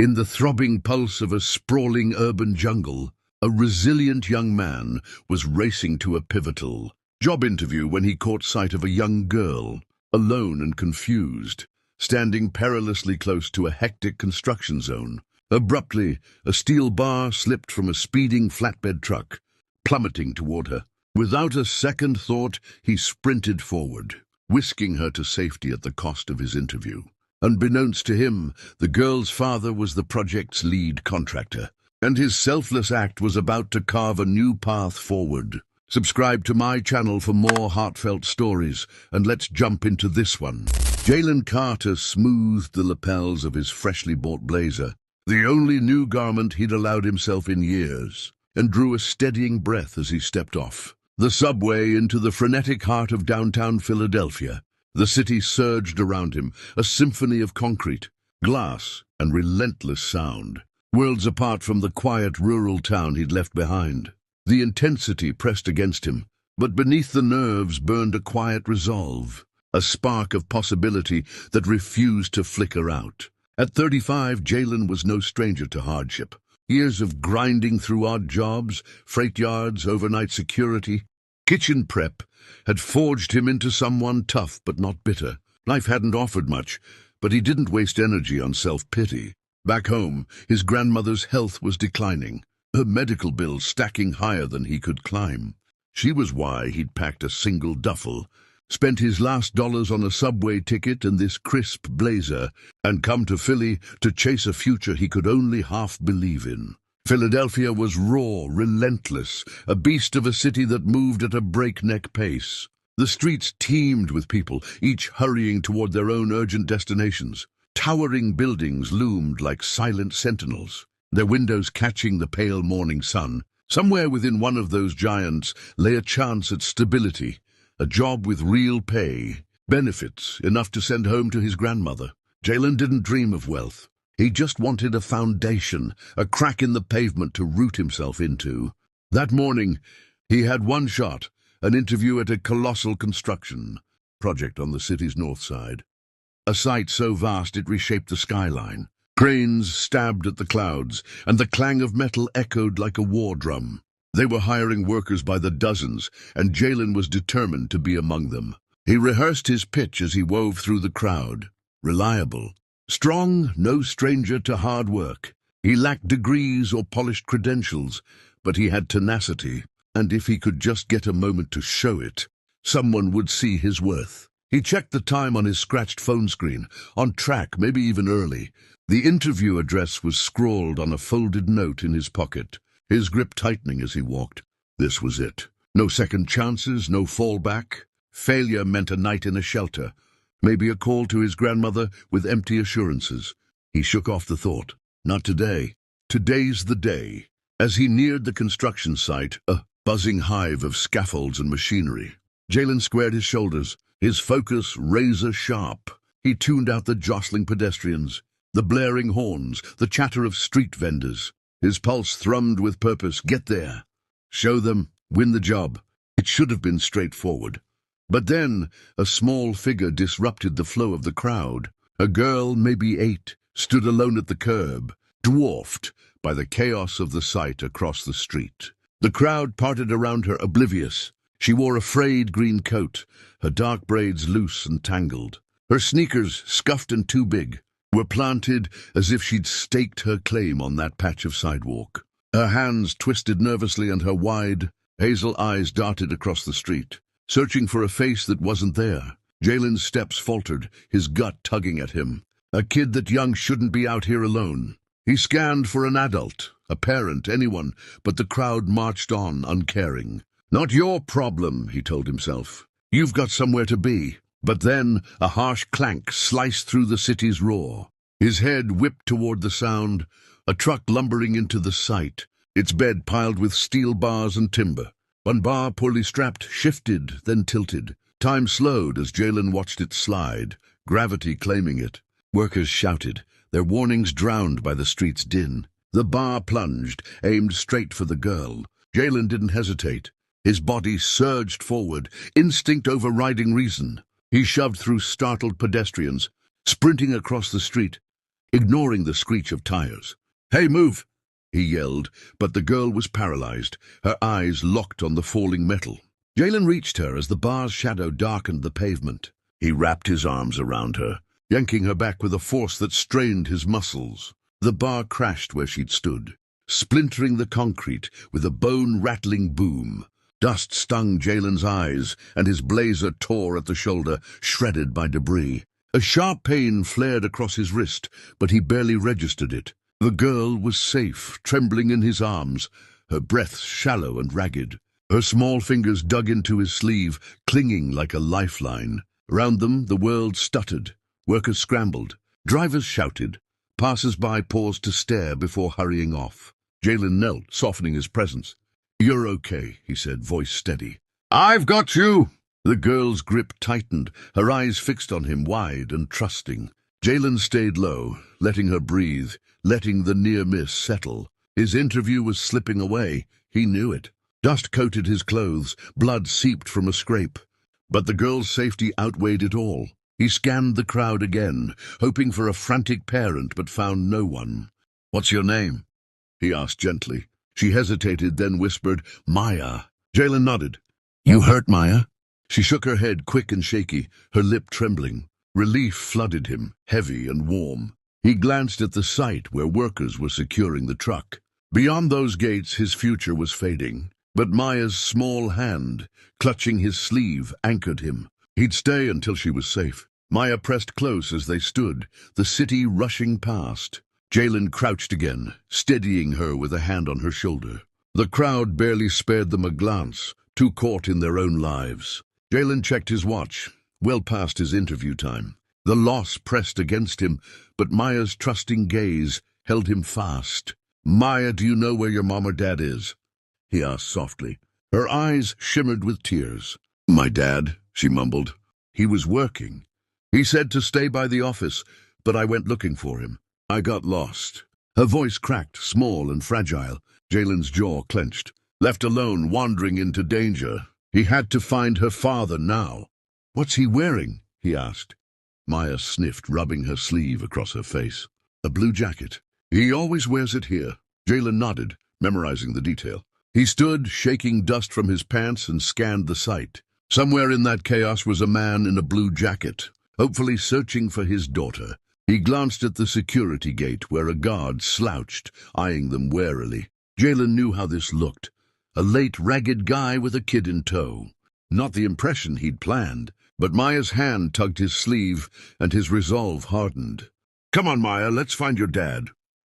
In the throbbing pulse of a sprawling urban jungle, a resilient young man was racing to a pivotal job interview when he caught sight of a young girl, alone and confused, standing perilously close to a hectic construction zone. Abruptly, a steel bar slipped from a speeding flatbed truck, plummeting toward her. Without a second thought, he sprinted forward, whisking her to safety at the cost of his interview. Unbeknownst to him, the girl's father was the project's lead contractor, and his selfless act was about to carve a new path forward. Subscribe to my channel for more heartfelt stories, and let's jump into this one. Jalen Carter smoothed the lapels of his freshly bought blazer, the only new garment he'd allowed himself in years, and drew a steadying breath as he stepped off the subway into the frenetic heart of downtown Philadelphia. The city surged around him, a symphony of concrete, glass, and relentless sound, worlds apart from the quiet rural town he'd left behind. The intensity pressed against him, but beneath the nerves burned a quiet resolve, a spark of possibility that refused to flicker out. At 35, Jalen was no stranger to hardship. Years of grinding through odd jobs, freight yards, overnight security, kitchen prep had forged him into someone tough but not bitter. Life hadn't offered much, but he didn't waste energy on self-pity. Back home, his grandmother's health was declining, her medical bills stacking higher than he could climb. She was why he'd packed a single duffel, spent his last dollars on a subway ticket and this crisp blazer, and come to Philly to chase a future he could only half believe in. Philadelphia was raw, relentless, a beast of a city that moved at a breakneck pace. The streets teemed with people, each hurrying toward their own urgent destinations. Towering buildings loomed like silent sentinels, their windows catching the pale morning sun. Somewhere within one of those giants lay a chance at stability, a job with real pay, benefits, enough to send home to his grandmother. Jalen didn't dream of wealth. He just wanted a foundation, a crack in the pavement to root himself into. That morning, he had one shot, an interview at a colossal construction project on the city's north side. A site so vast it reshaped the skyline. Cranes stabbed at the clouds, and the clang of metal echoed like a war drum. They were hiring workers by the dozens, and Jalen was determined to be among them. He rehearsed his pitch as he wove through the crowd. Reliable. Strong, no stranger to hard work. He lacked degrees or polished credentials, but he had tenacity, and if he could just get a moment to show it, someone would see his worth. He checked the time on his scratched phone screen, on track, maybe even early. The interview address was scrawled on a folded note in his pocket, his grip tightening as he walked. This was it. No second chances, no fallback. Failure meant a night in a shelter, maybe a call to his grandmother with empty assurances. He shook off the thought. Not today. Today's the day. As he neared the construction site, a buzzing hive of scaffolds and machinery, Jalen squared his shoulders, his focus razor-sharp. He tuned out the jostling pedestrians, the blaring horns, the chatter of street vendors. His pulse thrummed with purpose. Get there. Show them. Win the job. It should have been straightforward. But then, a small figure disrupted the flow of the crowd. A girl, maybe 8, stood alone at the curb, dwarfed by the chaos of the sight across the street. The crowd parted around her, oblivious. She wore a frayed green coat, her dark braids loose and tangled. Her sneakers, scuffed and too big, were planted as if she'd staked her claim on that patch of sidewalk. Her hands twisted nervously and her wide, hazel eyes darted across the street, searching for a face that wasn't there. Jalen's steps faltered, his gut tugging at him. A kid that young shouldn't be out here alone. He scanned for an adult, a parent, anyone, but the crowd marched on, uncaring. Not your problem, he told himself. You've got somewhere to be. But then a harsh clank sliced through the city's roar. His head whipped toward the sound, a truck lumbering into the site, its bed piled with steel bars and timber. One bar, poorly strapped, shifted, then tilted. Time slowed as Jalen watched it slide, gravity claiming it. Workers shouted, their warnings drowned by the street's din. The bar plunged, aimed straight for the girl. Jalen didn't hesitate. His body surged forward, instinct overriding reason. He shoved through startled pedestrians, sprinting across the street. ignoring the screech of tires. "Hey, move!" he yelled, but the girl was paralyzed, her eyes locked on the falling metal. Jalen reached her as the bar's shadow darkened the pavement. He wrapped his arms around her, yanking her back with a force that strained his muscles. The bar crashed where she'd stood, splintering the concrete with a bone-rattling boom. Dust stung Jalen's eyes, and his blazer tore at the shoulder, shredded by debris. A sharp pain flared across his wrist, but he barely registered it. The girl was safe, trembling in his arms, her breath shallow and ragged. Her small fingers dug into his sleeve, clinging like a lifeline. Around them, the world stuttered. Workers scrambled. Drivers shouted. Passers-by paused to stare before hurrying off. Jalen knelt, softening his presence. "You're okay," he said, voice steady. "I've got you!" The girl's grip tightened, her eyes fixed on him, wide and trusting. Jalen stayed low, letting her breathe, letting the near miss settle. His interview was slipping away. He knew it. Dust coated his clothes, blood seeped from a scrape. But the girl's safety outweighed it all. He scanned the crowd again, hoping for a frantic parent, but found no one. "What's your name?" he asked gently. She hesitated, then whispered, "Maya." Jalen nodded. "You hurt, Maya?" She shook her head, quick and shaky, her lip trembling. Relief flooded him, heavy and warm. He glanced at the site where workers were securing the truck. Beyond those gates, his future was fading. But Maya's small hand, clutching his sleeve, anchored him. He'd stay until she was safe. Maya pressed close as they stood, the city rushing past. Jalen crouched again, steadying her with a hand on her shoulder. The crowd barely spared them a glance, too caught in their own lives. Jalen checked his watch, well past his interview time. The loss pressed against him, but Maya's trusting gaze held him fast. "Maya, do you know where your mom or dad is?" he asked softly. Her eyes shimmered with tears. "My dad," she mumbled. "He was working. He said to stay by the office, but I went looking for him. I got lost." Her voice cracked, small and fragile. Jalen's jaw clenched. Left alone, wandering into danger. He had to find her father now. "What's he wearing?" he asked. Maya sniffed, rubbing her sleeve across her face. "A blue jacket. He always wears it here." Jalen nodded, memorizing the detail. He stood, shaking dust from his pants, and scanned the site. Somewhere in that chaos was a man in a blue jacket, hopefully searching for his daughter. He glanced at the security gate, where a guard slouched, eyeing them warily. Jalen knew how this looked. A late, ragged guy with a kid in tow. Not the impression he'd planned, but Maya's hand tugged his sleeve, and his resolve hardened. "Come on, Maya, let's find your dad."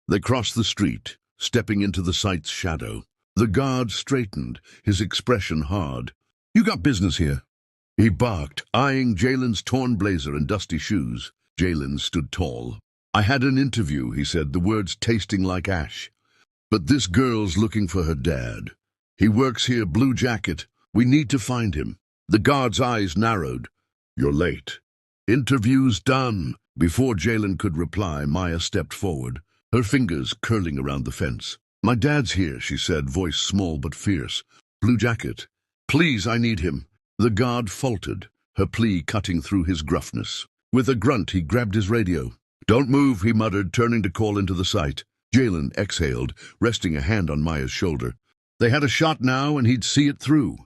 They crossed the street, stepping into the site's shadow. The guard straightened, his expression hard. "You got business here?" he barked, eyeing Jalen's torn blazer and dusty shoes. Jalen stood tall. "I had an interview," he said, the words tasting like ash. "But this girl's looking for her dad. He works here, blue jacket. We need to find him." The guard's eyes narrowed. "You're late." "Interview's done." Before Jalen could reply, Maya stepped forward, her fingers curling around the fence. "My dad's here," she said, voice small but fierce. "Blue jacket. Please, I need him." The guard faltered, her plea cutting through his gruffness. With a grunt, he grabbed his radio. "Don't move," he muttered, turning to call into the site. Jalen exhaled, resting a hand on Maya's shoulder. They had a shot now, and he'd see it through.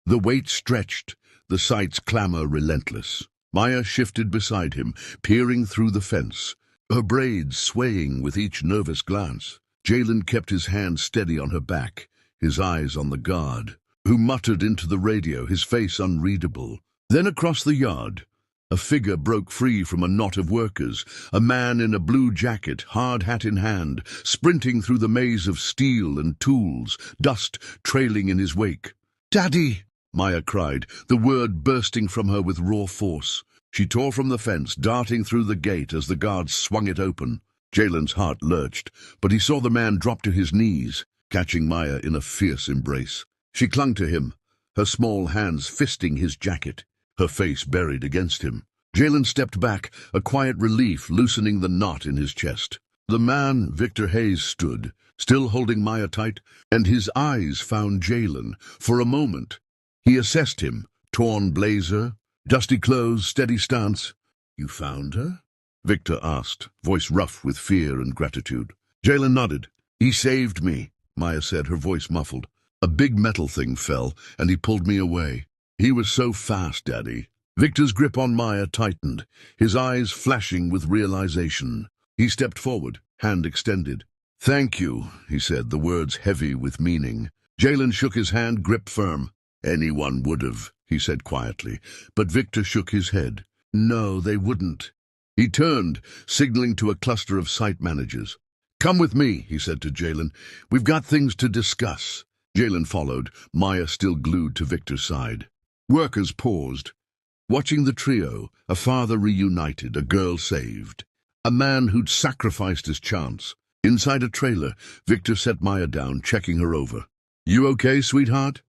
The weight stretched, the site's clamor relentless. Maya shifted beside him, peering through the fence, her braids swaying with each nervous glance. Jalen kept his hand steady on her back, his eyes on the guard, who muttered into the radio, his face unreadable. Then across the yard, a figure broke free from a knot of workers, a man in a blue jacket, hard hat in hand, sprinting through the maze of steel and tools, dust trailing in his wake. "Daddy!" Maya cried, the word bursting from her with raw force. She tore from the fence, darting through the gate as the guards swung it open. Jalen's heart lurched, but he saw the man drop to his knees, catching Maya in a fierce embrace. She clung to him, her small hands fisting his jacket, her face buried against him. Jalen stepped back, a quiet relief loosening the knot in his chest. The man, Victor Hayes, stood, still holding Maya tight, and his eyes found Jalen. For a moment, he assessed him, torn blazer, dusty clothes, steady stance. "You found her?" Victor asked, voice rough with fear and gratitude. Jalen nodded. He saved me, Maya said, her voice muffled. A big metal thing fell, and he pulled me away. He was so fast, Daddy. Victor's grip on Maya tightened, his eyes flashing with realization. He stepped forward, hand extended. Thank you, he said, the words heavy with meaning. Jalen shook his hand, grip firm. Anyone would have, he said quietly, but Victor shook his head. No, they wouldn't. He turned, signaling to a cluster of site managers. Come with me, he said to Jalen. We've got things to discuss. Jalen followed, Maya still glued to Victor's side. Workers paused. Watching the trio, a father reunited, a girl saved. A man who'd sacrificed his chance. Inside a trailer, Victor set Maya down, checking her over. You okay, sweetheart?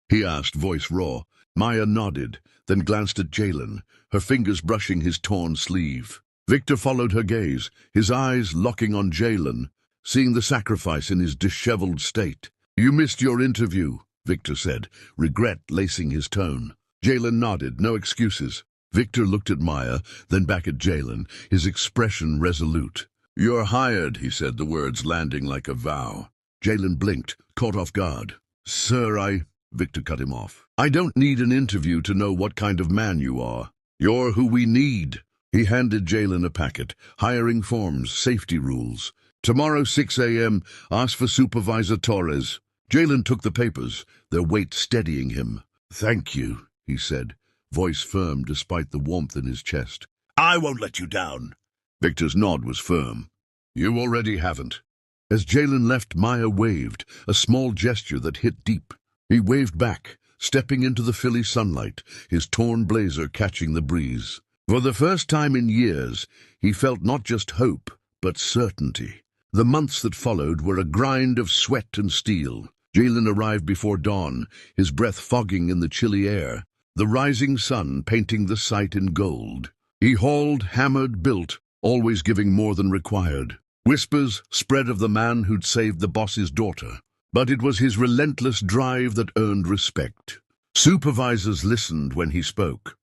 He asked, voice raw. Maya nodded, then glanced at Jalen, her fingers brushing his torn sleeve. Victor followed her gaze, his eyes locking on Jalen, seeing the sacrifice in his disheveled state. You missed your interview, Victor said, regret lacing his tone. Jalen nodded, no excuses. Victor looked at Maya, then back at Jalen, his expression resolute. You're hired, he said, the words landing like a vow. Jalen blinked, caught off guard. Sir, Victor cut him off. I don't need an interview to know what kind of man you are. You're who we need. He handed Jalen a packet, hiring forms, safety rules. Tomorrow 6 a.m., ask for Supervisor Torres. Jalen took the papers, their weight steadying him. Thank you, he said, voice firm despite the warmth in his chest. I won't let you down. Victor's nod was firm. You already haven't. As Jalen left, Maya waved, a small gesture that hit deep. He waved back, stepping into the Philly sunlight, his torn blazer catching the breeze. For the first time in years, he felt not just hope, but certainty. The months that followed were a grind of sweat and steel. Jalen arrived before dawn, his breath fogging in the chilly air, the rising sun painting the site in gold. He hauled, hammered, built, always giving more than required. Whispers spread of the man who'd saved the boss's daughter. But it was his relentless drive that earned respect. Supervisors listened when he spoke.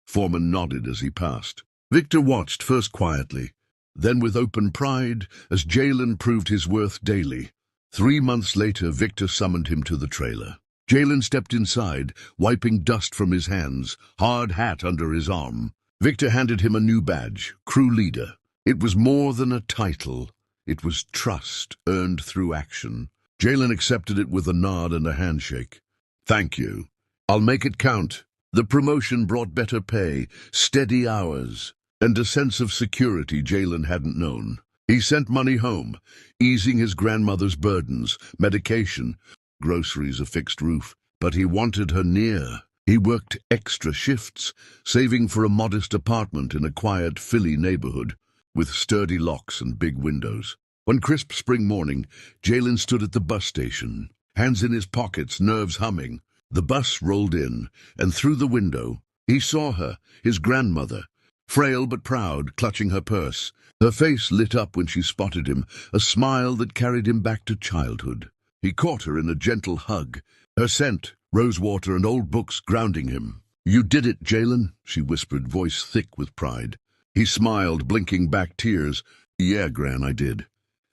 Foreman nodded as he passed. Victor watched, first quietly, then with open pride, as Jalen proved his worth daily. 3 months later, Victor summoned him to the trailer. Jalen stepped inside, wiping dust from his hands, hard hat under his arm. Victor handed him a new badge, crew leader. It was more than a title. It was trust, earned through action. Jalen accepted it with a nod and a handshake. Thank you. I'll make it count. The promotion brought better pay, steady hours, and a sense of security Jalen hadn't known. He sent money home, easing his grandmother's burdens, medication, groceries, a fixed roof. But he wanted her near. He worked extra shifts, saving for a modest apartment in a quiet Philly neighborhood, with sturdy locks and big windows. One crisp spring morning, Jalen stood at the bus station, hands in his pockets, nerves humming. The bus rolled in, and through the window, he saw her, his grandmother, frail but proud, clutching her purse. Her face lit up when she spotted him, a smile that carried him back to childhood. He caught her in a gentle hug, her scent, rosewater and old books grounding him. You did it, Jalen, she whispered, voice thick with pride. He smiled, blinking back tears. Yeah, Gran, I did.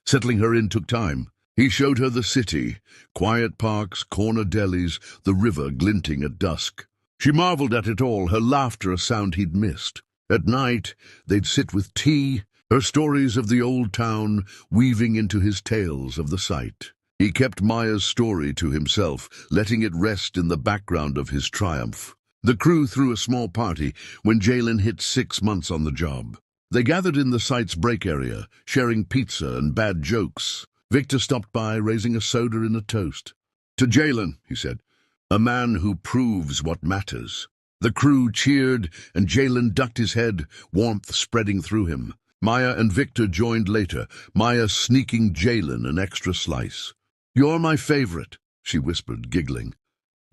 Settling her in took time. He showed her the city, quiet parks, corner delis, the river glinting at dusk. She marveled at it all, her laughter a sound he'd missed. At night, they'd sit with tea, her stories of the old town weaving into his tales of the site. He kept Maya's story to himself, letting it rest in the background of his triumph. The crew threw a small party when Jalen hit 6 months on the job. They gathered in the site's break area, sharing pizza and bad jokes. Victor stopped by, raising a soda in a toast. To Jalen, he said, a man who proves what matters. The crew cheered, and Jalen ducked his head, warmth spreading through him. Maya and Victor joined later, Maya sneaking Jalen an extra slice. You're my favorite, she whispered, giggling.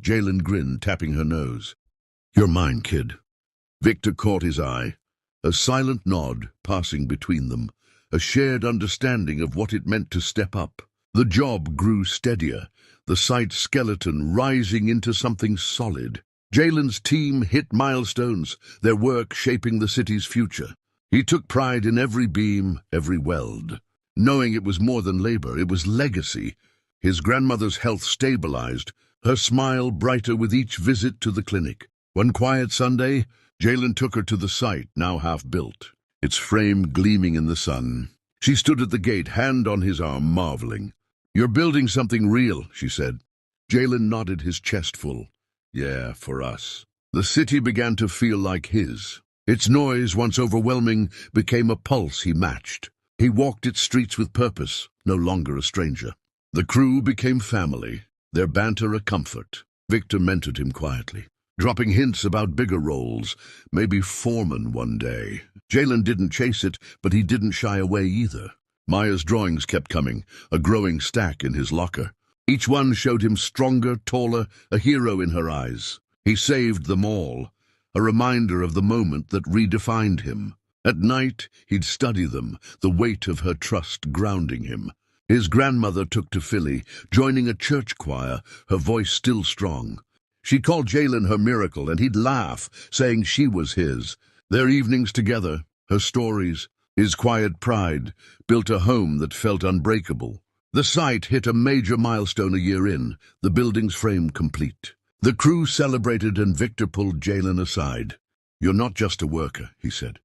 Jalen grinned, tapping her nose. You're mine, kid. Victor caught his eye. A silent nod passing between them, a shared understanding of what it meant to step up. The job grew steadier, the site skeleton rising into something solid. Jalen's team hit milestones, their work shaping the city's future. He took pride in every beam, every weld. Knowing it was more than labor, it was legacy. His grandmother's health stabilized, her smile brighter with each visit to the clinic. One quiet Sunday, Jalen took her to the site, now half-built, its frame gleaming in the sun. She stood at the gate, hand on his arm, marveling. "You're building something real," she said. Jalen nodded, his chest full. "Yeah, for us." The city began to feel like his. Its noise, once overwhelming, became a pulse he matched. He walked its streets with purpose, no longer a stranger. The crew became family, their banter a comfort. Victor mentored him quietly, dropping hints about bigger roles, maybe foreman one day. Jalen didn't chase it, but he didn't shy away either. Maya's drawings kept coming, a growing stack in his locker. Each one showed him stronger, taller, a hero in her eyes. He saved them all, a reminder of the moment that redefined him. At night, he'd study them, the weight of her trust grounding him. His grandmother took to Philly, joining a church choir, her voice still strong. She called Jalen her miracle, and he'd laugh, saying she was his. Their evenings together, her stories, his quiet pride, built a home that felt unbreakable. The site hit a major milestone a year in, the building's frame complete. The crew celebrated, and Victor pulled Jalen aside. "You're not just a worker," he said.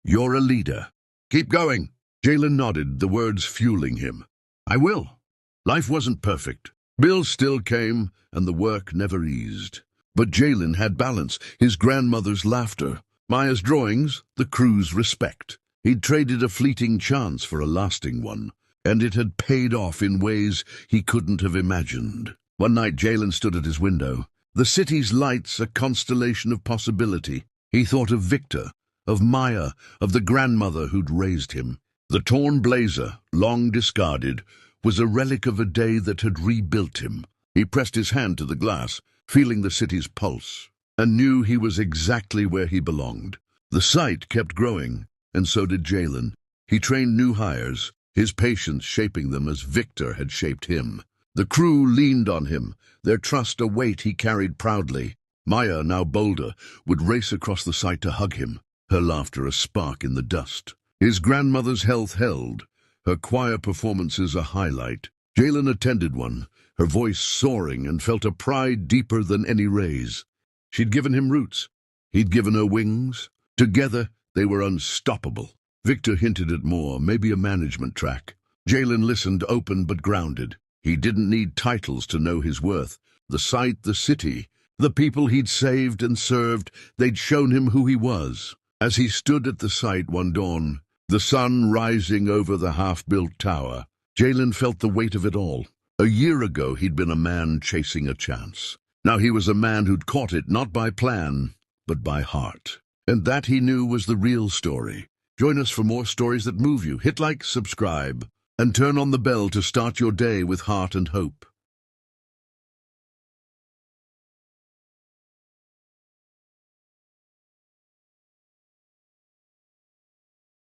"You're a leader. Keep going." Jalen nodded, the words fueling him. "I will." Life wasn't perfect. Bills still came, and the work never eased. But Jalen had balance, his grandmother's laughter, Maya's drawings, the crew's respect. He'd traded a fleeting chance for a lasting one, and it had paid off in ways he couldn't have imagined. One night Jalen stood at his window, the city's lights a constellation of possibility. He thought of Victor, of Maya, of the grandmother who'd raised him. The torn blazer, long discarded, was a relic of a day that had rebuilt him. He pressed his hand to the glass, feeling the city's pulse, and knew he was exactly where he belonged. The site kept growing, and so did Jalen. He trained new hires, his patience shaping them as Victor had shaped him. The crew leaned on him, their trust a weight he carried proudly. Maya, now bolder, would race across the site to hug him, her laughter a spark in the dust. His grandmother's health held, her choir performances a highlight. Jalen attended one, her voice soaring, and felt a pride deeper than any raise. She'd given him roots. He'd given her wings. Together, they were unstoppable. Victor hinted at more, maybe a management track. Jalen listened, open but grounded. He didn't need titles to know his worth. The site, the city, the people he'd saved and served, they'd shown him who he was. As he stood at the site one dawn, the sun rising over the half-built tower, Jalen felt the weight of it all. A year ago, he'd been a man chasing a chance. Now he was a man who'd caught it not by plan, but by heart. And that, he knew, was the real story. Join us for more stories that move you. Hit like, subscribe, and turn on the bell to start your day with heart and hope.